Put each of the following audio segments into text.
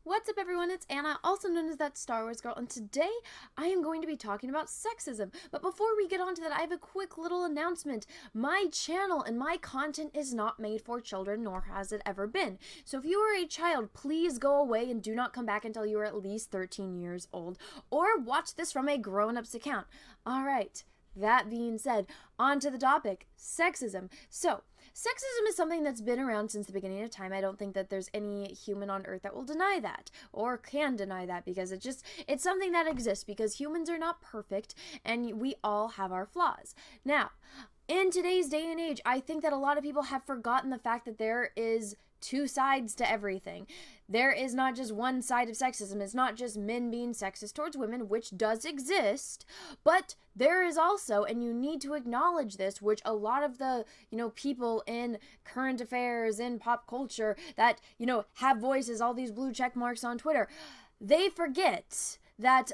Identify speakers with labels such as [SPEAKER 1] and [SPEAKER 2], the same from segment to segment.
[SPEAKER 1] What's up everyone, it's Anna, also known as That Star Wars Girl, and today I am going to be talking about sexism. But before we get on to that, I have a quick little announcement. My channel and my content is not made for children, nor has it ever been. So if you are a child, please go away and do not come back until you are at least 13 years old, or watch this from a grown-up's account. Alright, that being said, on to the topic, sexism. So, sexism is something that's been around since the beginning of time. I don't think that there's any human on earth that will deny that, or can deny that, because it's something that exists, because humans are not perfect, and we all have our flaws. Now, in today's day and age, I think that a lot of people have forgotten the fact that there is two sides to everything. There is not just one side of sexism. It's not just men being sexist towards women, which does exist, but there is also, and you need to acknowledge this, which a lot of the, people in current affairs, in pop culture that, have voices, all these blue check marks on Twitter, they forget that,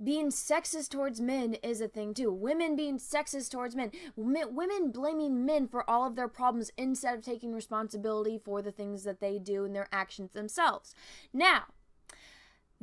[SPEAKER 1] being sexist towards men is a thing too. Women being sexist towards men. Women blaming men for all of their problems instead of taking responsibility for the things that they do and their actions themselves. Now,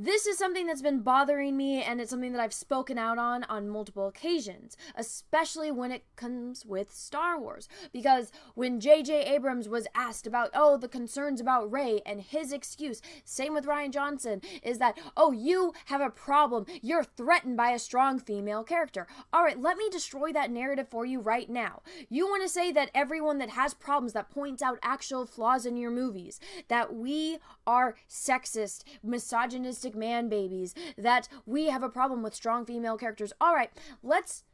[SPEAKER 1] this is something that's been bothering me, and it's something that I've spoken out on multiple occasions, especially when it comes with Star Wars. Because when J.J. Abrams was asked about, the concerns about Rey, and his excuse, same with Rian Johnson, is that, you have a problem, you're threatened by a strong female character. Alright, let me destroy that narrative for you right now. You want to say that everyone that has problems, that points out actual flaws in your movies, that we are sexist, misogynistic man babies, that we have a problem with strong female characters. All right, let's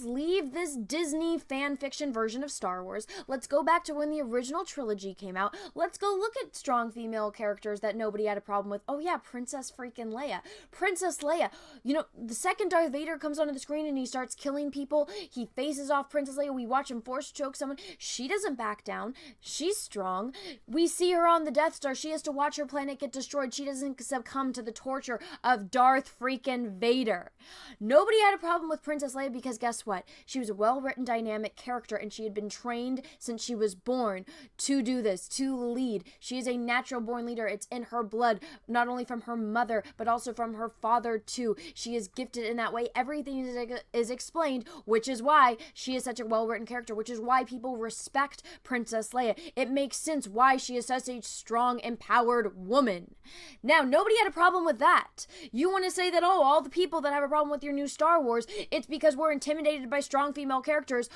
[SPEAKER 1] leave this Disney fan fiction version of Star Wars. Let's go back to when the original trilogy came out. Let's go look at strong female characters that nobody had a problem with. Oh yeah, Princess freaking Leia. Princess Leia. The second Darth Vader comes onto the screen and he starts killing people. He faces off Princess Leia. We watch him force choke someone. She doesn't back down. She's strong. We see her on the Death Star. She has to watch her planet get destroyed. She doesn't succumb to the torture of Darth freaking Vader. Nobody had a problem with Princess Leia, because guess what? She was a well-written, dynamic character, and she had been trained since she was born to do this, to lead. She is a natural-born leader. It's in her blood, not only from her mother, but also from her father, too. She is gifted in that way. Everything is explained, which is why she is such a well-written character, which is why people respect Princess Leia. It makes sense why she is such a strong, empowered woman. Now, nobody had a problem with that. You want to say that, all the people that have a problem with your new Star Wars, it's because we're intimidated by strong female characters.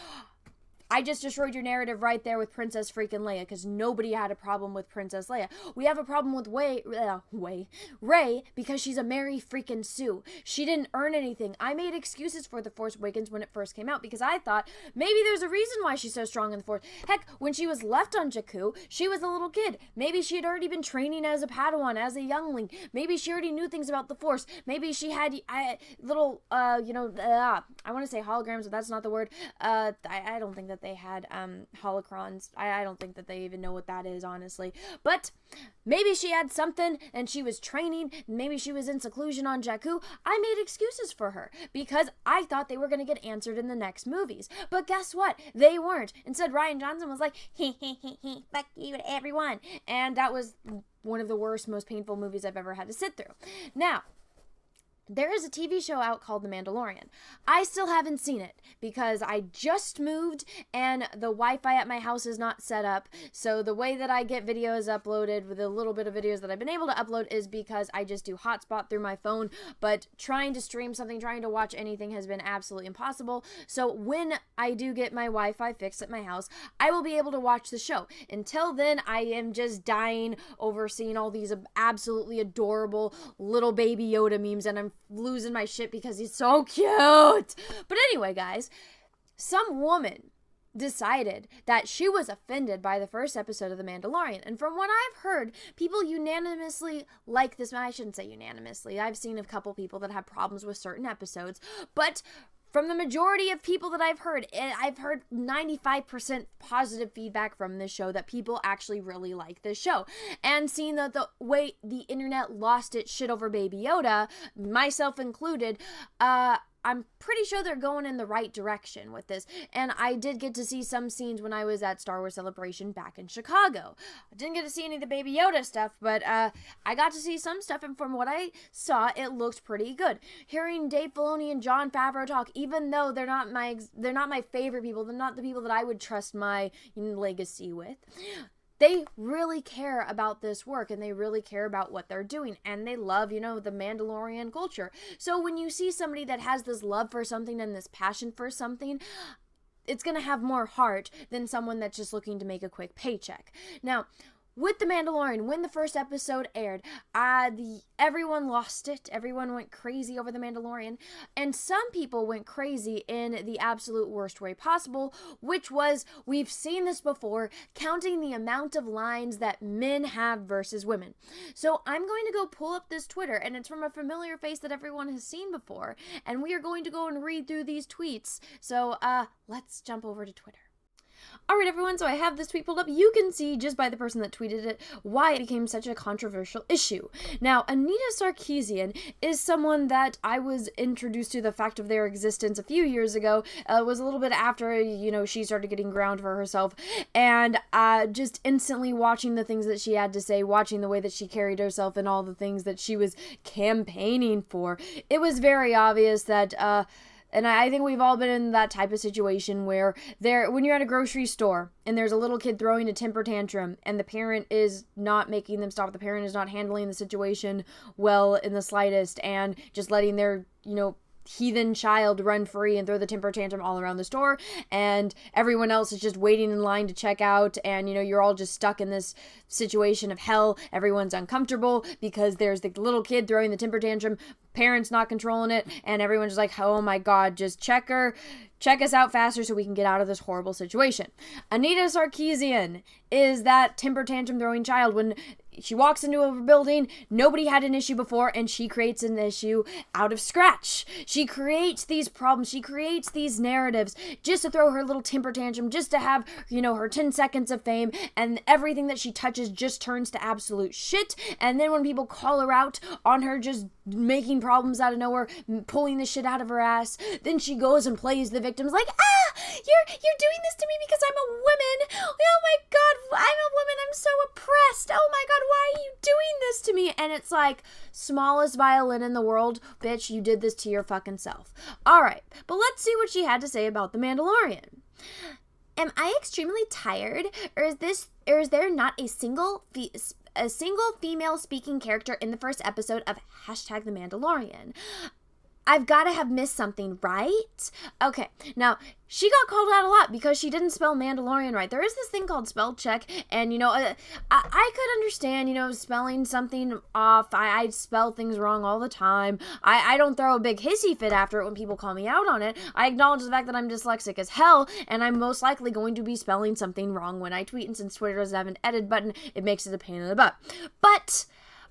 [SPEAKER 1] I just destroyed your narrative right there with Princess freaking Leia, because nobody had a problem with Princess Leia. We have a problem with Rey, because she's a Mary freaking Sue. She didn't earn anything. I made excuses for The Force Awakens when it first came out, because I thought maybe there's a reason why she's so strong in the Force. Heck, when she was left on Jakku, she was a little kid. Maybe she had already been training as a Padawan, as a youngling. Maybe she already knew things about the Force. Maybe she had I want to say holograms, but that's not the word. I don't think that they had holocrons. I don't think that they even know what that is, honestly. But maybe she had something and she was training. Maybe she was in seclusion on Jakku. I made excuses for her because I thought they were going to get answered in the next movies. But guess what? They weren't. Instead, Rian Johnson was like, fuck you to everyone. And that was one of the worst, most painful movies I've ever had to sit through. Now, there is a TV show out called The Mandalorian. I still haven't seen it because I just moved and the Wi-Fi at my house is not set up. So the way that I get videos uploaded, with a little bit of videos that I've been able to upload, is because I just do hotspot through my phone. But trying to stream something, trying to watch anything has been absolutely impossible. So when I do get my Wi-Fi fixed at my house, I will be able to watch the show. Until then, I am just dying over seeing all these absolutely adorable little baby Yoda memes, and I'm losing my shit because he's so cute. But anyway, guys, some woman decided that she was offended by the first episode of The Mandalorian. And from what I've heard, people unanimously like this. I shouldn't say unanimously. I've seen a couple people that have problems with certain episodes. But from the majority of people that I've heard 95% positive feedback from this show, that people actually really like this show. And seeing the way the internet lost its shit over Baby Yoda, myself included, I'm pretty sure they're going in the right direction with this. And I did get to see some scenes when I was at Star Wars Celebration back in Chicago. I didn't get to see any of the Baby Yoda stuff, but I got to see some stuff, and from what I saw, it looked pretty good. Hearing Dave Filoni and Jon Favreau talk, even though they're not my favorite people, they're not the people that I would trust my legacy with, they really care about this work, and they really care about what they're doing, and they love, the Mandalorian culture. So when you see somebody that has this love for something and this passion for something, it's going to have more heart than someone that's just looking to make a quick paycheck. Now, with The Mandalorian, when the first episode aired, everyone lost it. Everyone went crazy over The Mandalorian. And some people went crazy in the absolute worst way possible, which was, we've seen this before, counting the amount of lines that men have versus women. So I'm going to go pull up this Twitter, and it's from a familiar face that everyone has seen before. And we are going to go and read through these tweets. So let's jump over to Twitter. Alright everyone, so I have this tweet pulled up. You can see just by the person that tweeted it why it became such a controversial issue. Now, Anita Sarkeesian is someone that I was introduced to the fact of their existence a few years ago. It was a little bit after, she started getting ground for herself, and just instantly watching the things that she had to say, watching the way that she carried herself and all the things that she was campaigning for, it was very obvious that and I think we've all been in that type of situation where when you're at a grocery store and there's a little kid throwing a temper tantrum and the parent is not making them stop, the parent is not handling the situation well in the slightest, and just letting their, heathen child run free and throw the temper tantrum all around the store, and everyone else is just waiting in line to check out, and you're all just stuck in this situation of hell. Everyone's uncomfortable because there's the little kid throwing the temper tantrum, parents not controlling it, and everyone's just like, oh my god, just check us out faster so we can get out of this horrible situation. Anita Sarkeesian is that temper tantrum throwing child. When she walks into a building, nobody had an issue before, and she creates an issue out of scratch. She creates these problems, she creates these narratives just to throw her little temper tantrum, just to have, her 10 seconds of fame, and everything that she touches just turns to absolute shit. And then when people call her out on her just making problems out of nowhere, pulling the shit out of her ass, then she goes and plays the victims like, you're doing this to me because I'm a woman. Oh my god, I'm a woman, I'm so oppressed. Oh my god, why are you doing this to me? And it's like, smallest violin in the world, bitch, you did this to your fucking self. Alright, but let's see what she had to say about The Mandalorian. Am I extremely tired, or is there not a single female speaking character in the first episode of #The Mandalorian? I've got to have missed something, right? Okay, now, she got called out a lot because she didn't spell Mandalorian right. There is this thing called spell check, and, I could understand, spelling something off. I spell things wrong all the time. I don't throw a big hissy fit after it when people call me out on it. I acknowledge the fact that I'm dyslexic as hell, and I'm most likely going to be spelling something wrong when I tweet, and since Twitter doesn't have an edit button, it makes it a pain in the butt.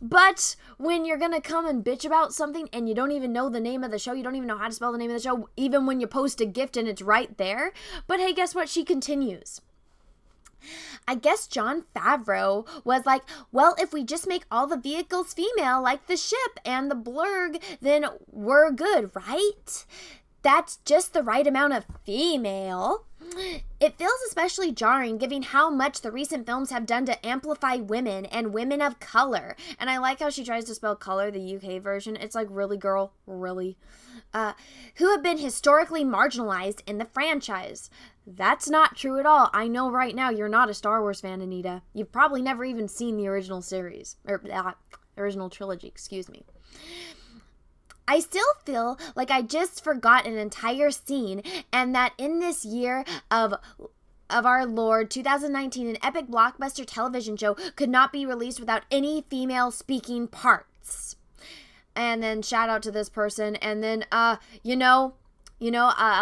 [SPEAKER 1] But when you're gonna come and bitch about something and you don't even know the name of the show, you don't even know how to spell the name of the show, even when you post a gift and it's right there. But hey, guess what? She continues. I guess Jon Favreau was like, well, if we just make all the vehicles female like the ship and the blurg, then we're good, right? That's just the right amount of female. It feels especially jarring given how much the recent films have done to amplify women and women of color. And I like how she tries to spell color, the UK version. It's like, really, girl? Really? Who have been historically marginalized in the franchise. That's not true at all. I know right now you're not a Star Wars fan, Anita. You've probably never even seen the original series. Original trilogy, excuse me. I still feel like I just forgot an entire scene, and that in this year of our Lord, 2019, an epic blockbuster television show could not be released without any female speaking parts. And then shout out to this person, and then, a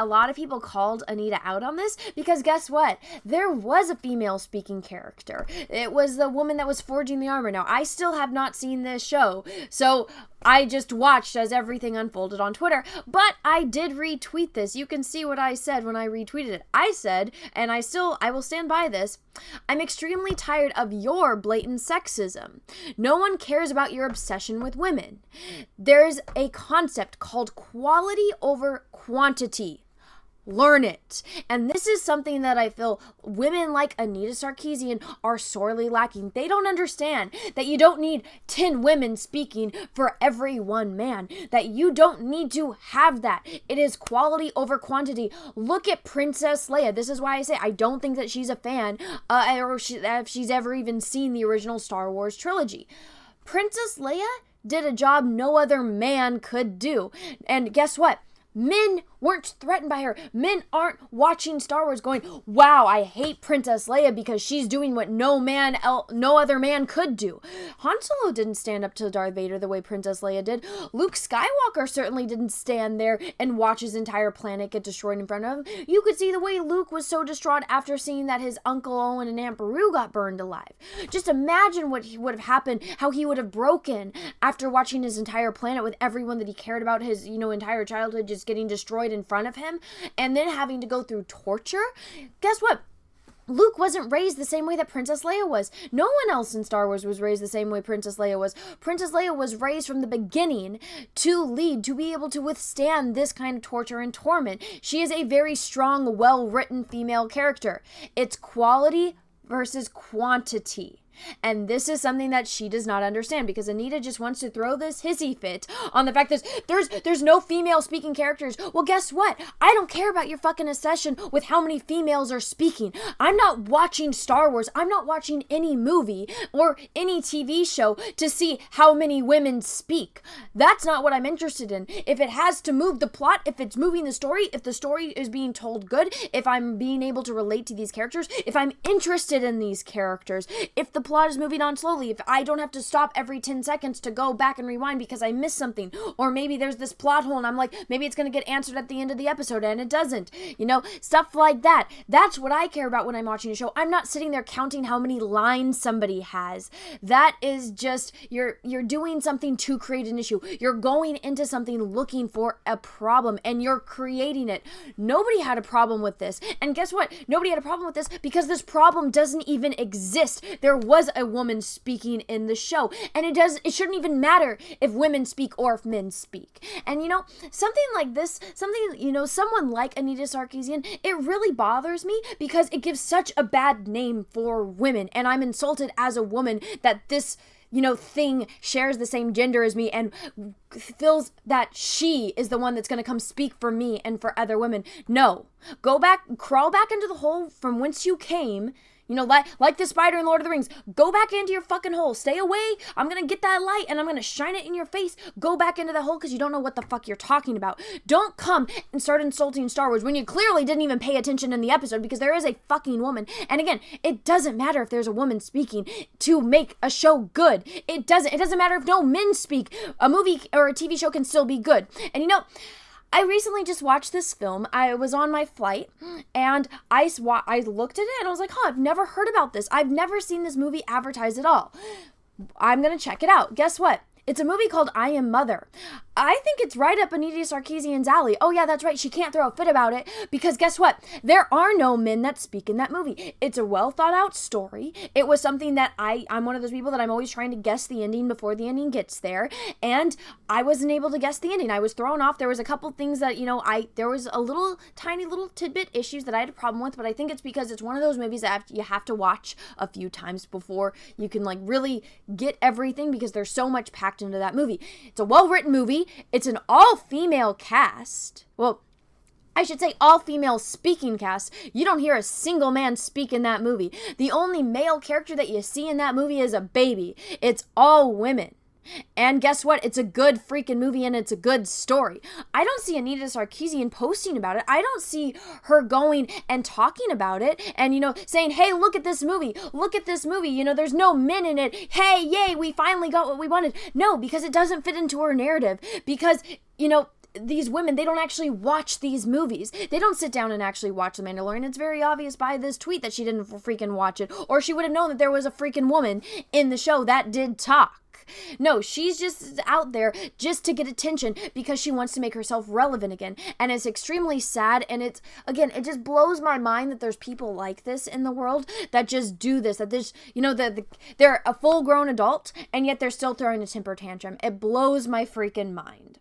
[SPEAKER 1] lot of people called Anita out on this because guess what? There was a female speaking character. It was the woman that was forging the armor. Now, I still have not seen this show, so I just watched as everything unfolded on Twitter, but I did retweet this. You can see what I said when I retweeted it. I said, and I will stand by this, I'm extremely tired of your blatant sexism. No one cares about your obsession with women. There's a concept called quality over quantity. Learn it. And this is something that I feel women like Anita Sarkeesian are sorely lacking. They don't understand that you don't need 10 women speaking for every one man, that you don't need to have that. It is quality over quantity. Look at Princess Leia. This is why I say I don't think that she's a fan or if she's ever even seen the original Star Wars trilogy. Princess Leia did a job no other man could do. And guess what? Men weren't threatened by her. Men aren't watching Star Wars going, wow, I hate Princess Leia because she's doing what no other man could do. Han Solo didn't stand up to Darth Vader the way Princess Leia did. Luke Skywalker certainly didn't stand there and watch his entire planet get destroyed in front of him. You could see the way Luke was so distraught after seeing that his Uncle Owen and Aunt Beru got burned alive. Just imagine what would have happened, how he would have broken after watching his entire planet with everyone that he cared about, his, entire childhood just getting destroyed in front of him, and then having to go through torture. Guess what? Luke wasn't raised the same way that Princess Leia was. No one else in Star Wars was raised the same way Princess Leia was. Princess Leia was raised from the beginning to lead, to be able to withstand this kind of torture and torment. She is a very strong, well-written female character. It's quality versus quantity. And this is something that she does not understand, because Anita just wants to throw this hissy fit on the fact that there's no female speaking characters. Well, guess what? I don't care about your fucking obsession with how many females are speaking. I'm not watching Star Wars. I'm not watching any movie or any TV show to see how many women speak. That's not what I'm interested in. If it has to move the plot, if it's moving the story, if the story is being told good, if I'm being able to relate to these characters, if I'm interested in these characters, if the plot is moving on slowly, if I don't have to stop every 10 seconds to go back and rewind because I missed something, or maybe there's this plot hole and I'm like, maybe it's going to get answered at the end of the episode and it doesn't, stuff like that. That's what I care about when I'm watching a show. I'm not sitting there counting how many lines somebody has. That is just, you're doing something to create an issue. You're going into something looking for a problem and you're creating it. Nobody had a problem with this. And guess what? Nobody had a problem with this because this problem doesn't even exist. There was a woman speaking in the show, and it shouldn't even matter if women speak or if men speak. And something like this, someone like Anita Sarkeesian, it really bothers me because it gives such a bad name for women, and I'm insulted as a woman that this thing shares the same gender as me and feels that she is the one that's going to come speak for me and for other women. No. Go back, crawl back into the hole from whence you came. Like the spider in Lord of the Rings. Go back into your fucking hole. Stay away. I'm going to get that light and I'm going to shine it in your face. Go back into the hole because you don't know what the fuck you're talking about. Don't come and start insulting Star Wars when you clearly didn't even pay attention in the episode, because there is a fucking woman. And again, it doesn't matter if there's a woman speaking to make a show good. It doesn't matter if no men speak. A movie or a TV show can still be good. And I recently just watched this film. I was on my flight and I looked at it and I was like, I've never heard about this. I've never seen this movie advertised at all. I'm going to check it out. Guess what? It's a movie called I Am Mother. I think it's right up Anita Sarkeesian's alley. Oh yeah, that's right. She can't throw a fit about it because guess what? There are no men that speak in that movie. It's a well thought out story. It was something that I'm one of those people that I'm always trying to guess the ending before the ending gets there. And I wasn't able to guess the ending. I was thrown off. There was a couple things that, there was a tiny little tidbit issues that I had a problem with, but I think it's because it's one of those movies that you have to watch a few times before you can really get everything, because there's so much packed into that movie. It's a well-written movie. It's an all-female cast. Well, I should say all-female speaking cast. You don't hear a single man speak in that movie. The only male character that you see in that movie is a baby. It's all women. And guess what? It's a good freaking movie and it's a good story. I don't see Anita Sarkeesian posting about it. I don't see her going and talking about it and, saying, hey, look at this movie. Look at this movie. There's no men in it. Hey, yay, we finally got what we wanted. No, because it doesn't fit into her narrative. Because, these women, they don't actually watch these movies. They don't sit down and actually watch The Mandalorian. It's very obvious by this tweet that she didn't freaking watch it, or she would have known that there was a freaking woman in the show that did talk. No, she's just out there just to get attention because she wants to make herself relevant again. And it's extremely sad. And it's, again, it just blows my mind that there's people like this in the world that just do this, that this, they're a full-grown adult and yet they're still throwing a temper tantrum. It blows my freaking mind.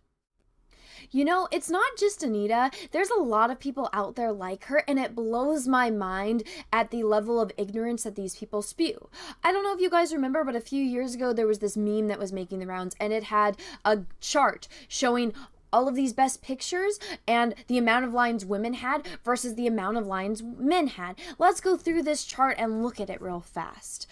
[SPEAKER 1] It's not just Anita. There's a lot of people out there like her, and it blows my mind at the level of ignorance that these people spew. I don't know if you guys remember, but a few years ago, there was this meme that was making the rounds, and it had a chart showing all of these best pictures and the amount of lines women had versus the amount of lines men had. Let's go through this chart and look at it real fast.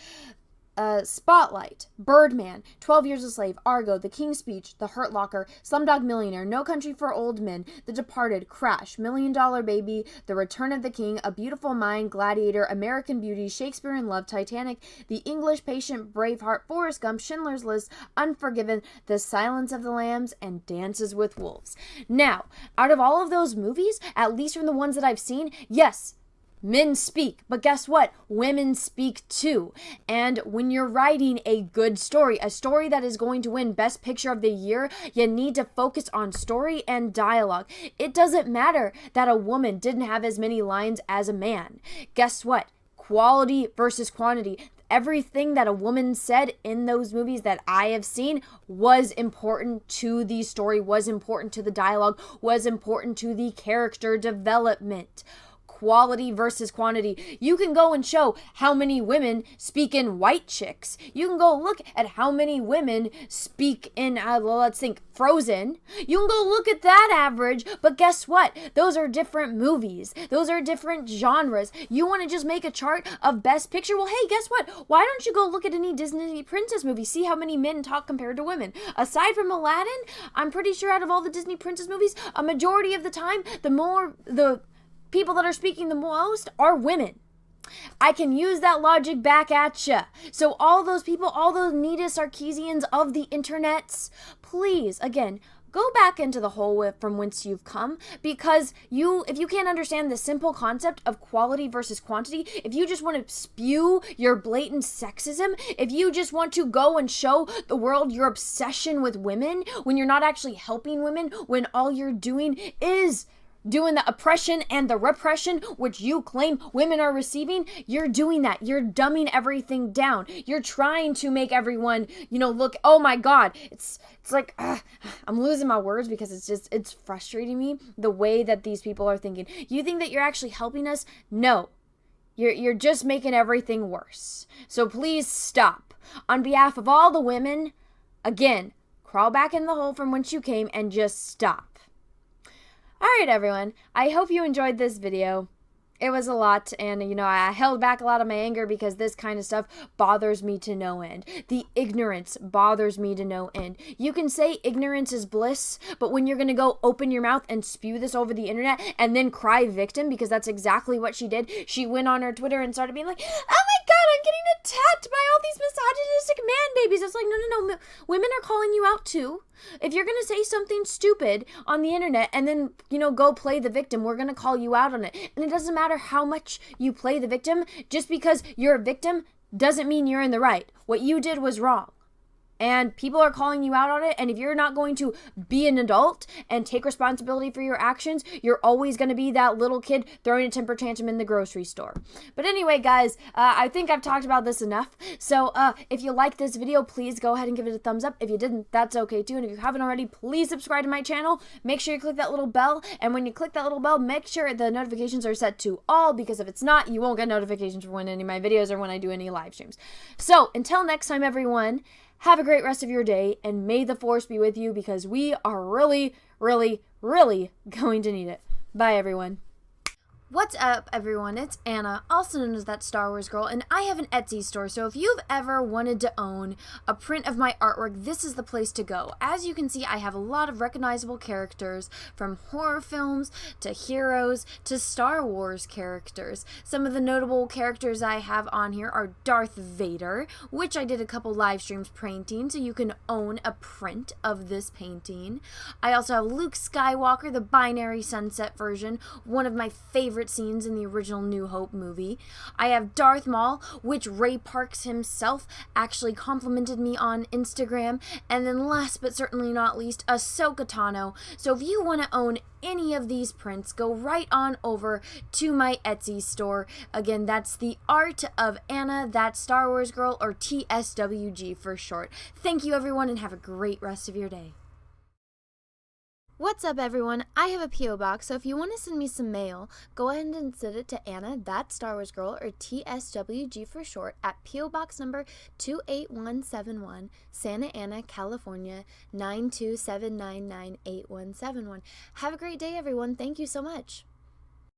[SPEAKER 1] Spotlight, Birdman, 12 Years a Slave, Argo, The King's Speech, The Hurt Locker, Slumdog Millionaire, No Country for Old Men, The Departed, Crash, $1 Million Baby, The Return of the King, A Beautiful Mind, Gladiator, American Beauty, Shakespeare in Love, Titanic, The English Patient, Braveheart, Forrest Gump, Schindler's List, Unforgiven, The Silence of the Lambs, and Dances with Wolves. Now, out of all of those movies, at least from the ones that I've seen, yes, men speak, but guess what? Women speak too. And when you're writing a good story, a story that is going to win Best Picture of the Year, you need to focus on story and dialogue. It doesn't matter that a woman didn't have as many lines as a man. Guess what? Quality versus quantity. Everything that a woman said in those movies that I have seen was important to the story, was important to the dialogue, was important to the character development. Quality versus quantity. You can go and show how many women speak in White Chicks. You can go look at how many women speak in, let's think, Frozen. You can go look at that average, but guess what? Those are different movies. Those are different genres. You want to just make a chart of Best Picture? Well, hey, guess what? Why don't you go look at any Disney princess movie? See how many men talk compared to women. Aside from Aladdin, I'm pretty sure out of all the Disney princess movies, a majority of the time, the people that are speaking the most are women. I can use that logic back at ya. So all those people, all those Anita Sarkeesians of the internets, please, again, go back into the hole from whence you've come, because if you can't understand the simple concept of quality versus quantity, if you just want to spew your blatant sexism, if you just want to go and show the world your obsession with women when you're not actually helping women, when all you're doing is doing the oppression and the repression which you claim women are receiving, you're doing that. You're dumbing everything down. You're trying to make everyone, look, oh my God. It's like, I'm losing my words because it's frustrating me the way that these people are thinking. You think that you're actually helping us? No. You're just making everything worse. So please stop. On behalf of all the women, again, crawl back in the hole from whence you came and just stop. Alright everyone, I hope you enjoyed this video. It was a lot, and I held back a lot of my anger because this kind of stuff bothers me to no end. The ignorance bothers me to no end. You can say ignorance is bliss, but when you're going to go open your mouth and spew this over the internet and then cry victim, because that's exactly what she did. She went on her Twitter and started being like, oh my God, I'm getting attacked by all these misogynistic man babies. It's like, no. Women are calling you out too. If you're going to say something stupid on the internet and then, go play the victim, we're going to call you out on it. And it doesn't matter how much you play the victim. Just because you're a victim doesn't mean you're in the right. What you did was wrong. And people are calling you out on it. And if you're not going to be an adult and take responsibility for your actions, you're always going to be that little kid throwing a temper tantrum in the grocery store. But anyway, guys, I think I've talked about this enough. So if you like this video, please go ahead and give it a thumbs up. If you didn't, that's okay too. And if you haven't already, please subscribe to my channel. Make sure you click that little bell. And when you click that little bell, make sure the notifications are set to all, because if it's not, you won't get notifications for when any of my videos or when I do any live streams. So until next time, everyone, have a great rest of your day, and may the force be with you, because we are really, really, really going to need it. Bye, everyone. What's up, everyone? It's Anna, also known as That Star Wars Girl, and I have an Etsy store, so if you've ever wanted to own a print of my artwork, this is the place to go. As you can see, I have a lot of recognizable characters, from horror films to heroes to Star Wars characters. Some of the notable characters I have on here are Darth Vader, which I did a couple live streams painting, so you can own a print of this painting. I also have Luke Skywalker, the binary sunset version, one of my favorite favorite scenes in the original New Hope movie. I have Darth Maul, which Ray Parks himself actually complimented me on Instagram. And then last but certainly not least, Ahsoka Tano. So if you want to own any of these prints, go right on over to my Etsy store. Again, that's The Art of Anna, That Star Wars Girl, or TSWG for short. Thank you everyone and have a great rest of your day. What's up everyone? I have a P.O. box, so if you want to send me some mail, go ahead and send it to Anna, That Star Wars Girl, or TSWG for short, at P.O. Box number 28171, Santa Ana, California, 927998171. Have a great day everyone. Thank you so much.